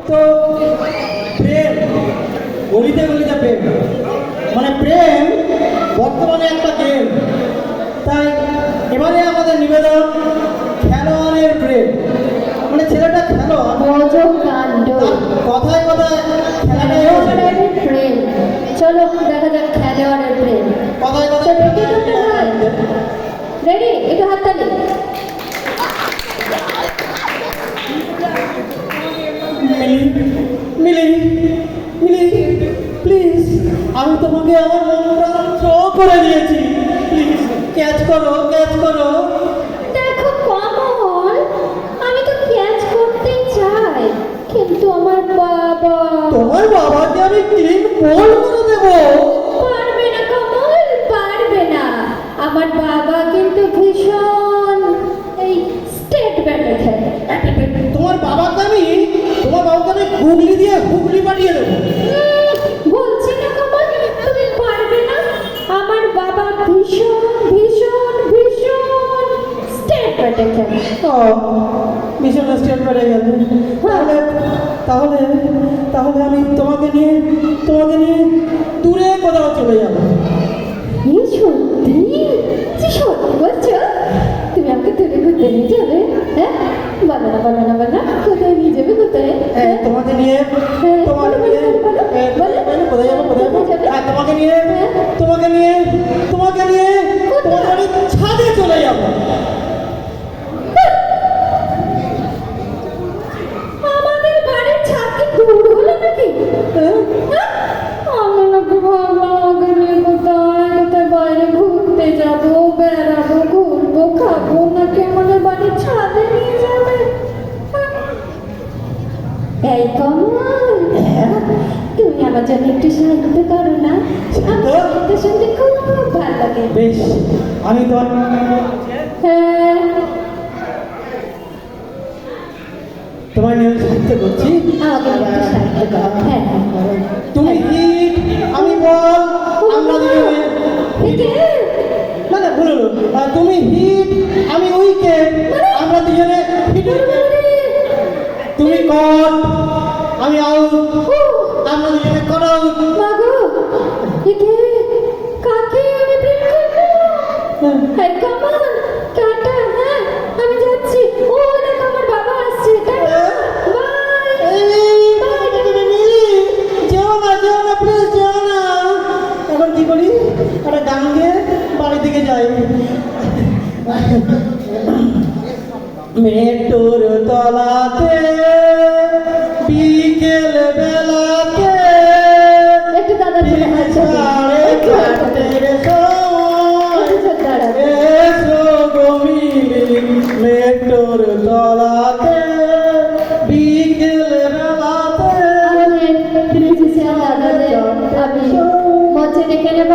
তো প্রেম, গলিতে গলিতে প্রেম, মানে প্রেম বর্তমানে একটা গেম। তাই এবারে আমাদের নিবেদন খেলোয়াড়ের প্রেম, মানে ছেলেটা খেলোয়াড়, কাণ্ড কথায় কথায় খেলাটাই খেলোয়াড়ের প্রেম। চলো দেখা যাক খেলোয়াড়ের প্রেম। কথায় কথায় রেডি, একটু হাততালি। মিলি, মিলি, প্লিজ, আমি তোমাকে আমার মনটা থ্রো করে দিয়েছি, প্লিজ ক্যাচ করো, ক্যাচ করো। দেখো কমল, আমি তো ক্যাচ করতে চাই, কিন্তু আমার বাবা। তোমার বাবাকে আমি ক্লিন বল করে দেবো। পারবে না কমল, পারবে না। আমার বাবা কিন্তু ভীষণ এই স্টেট ব্যাটে খেলে। তোমার বাবাকে আমি গুগলি দিয়ে হুগলি পাঠিয়ে দেবো। বলছি না কমল, তুমি পারবে না। আমার বাবা ভীষণ ভীষণ ভীষণ স্টেট ব্যাটে খেলে। ভীষণ স্টেট বেড়ে গেল। তাহলে তাহলে তাহলে আমি তোমাকে নিয়ে দূরে কোথাও চলে যাবো। এই সত্যি? যে সত্যি বলছো? তুমি আমাকে দূরে ঘুরতে নিয়ে যাবে? হ্যাঁ, বলো না, বলো না, বলো না, কোথায় নিয়ে যাবে, কোথায়? তোমাকে নিয়ে কোথায় যাবো, কোথায় যাবো? তোমাকে নিয়ে তোমাদের ছাদে চলে যাবো। আমাদের বাড়ির ছাদ কি দূর হলো নাকি? আমি নাকি ভাবলাম আমাকে নিয়ে কোথায় কোথায় বাইরে ঘুরতে যাবো, বেড়াবো, ঘুরবো, খাবো, নাকি আমাদের বাড়ির ছাদে নিয়ে যাবে। এই কমল, তুমি আমার জন্য একটু সাহায্য করো না? আমার এটা শুনতে খুব ভালো লাগে। বেশ, আমি তোমার হ্যাঁ, তোমার নিয়ে সাহায্য করছি। আমাকে একটু সাহায্য করো। হ্যাঁ, তুমি হিট, আমি বল, আমরা দুজনে না ভুল হলো। তুমি হিট, আমি উইকেট, আমরা দুজনে হিট। তুমি কট, আমি আউট, আমরা দুজনে কট আউট। মাগো, একে কাকে আমি প্রেম করবো? হ্যাঁ কমল, টাটা। হ্যাঁ, আমি যাচ্ছি। ও দেখ আমার বাবা আসছে। Tata, bye. যেও না, প্লিজ যেও না। এখন কি করি? একটা গান গিয়ে বাড়ি থেকে যাই। মেট্রোর তলাতে বিকেল বেলাতে একটু দাদা চলে আসছে। মেট্রোর তলাতে বিকেল বেলাতে আমি মঞ্চে ডেকে নেব।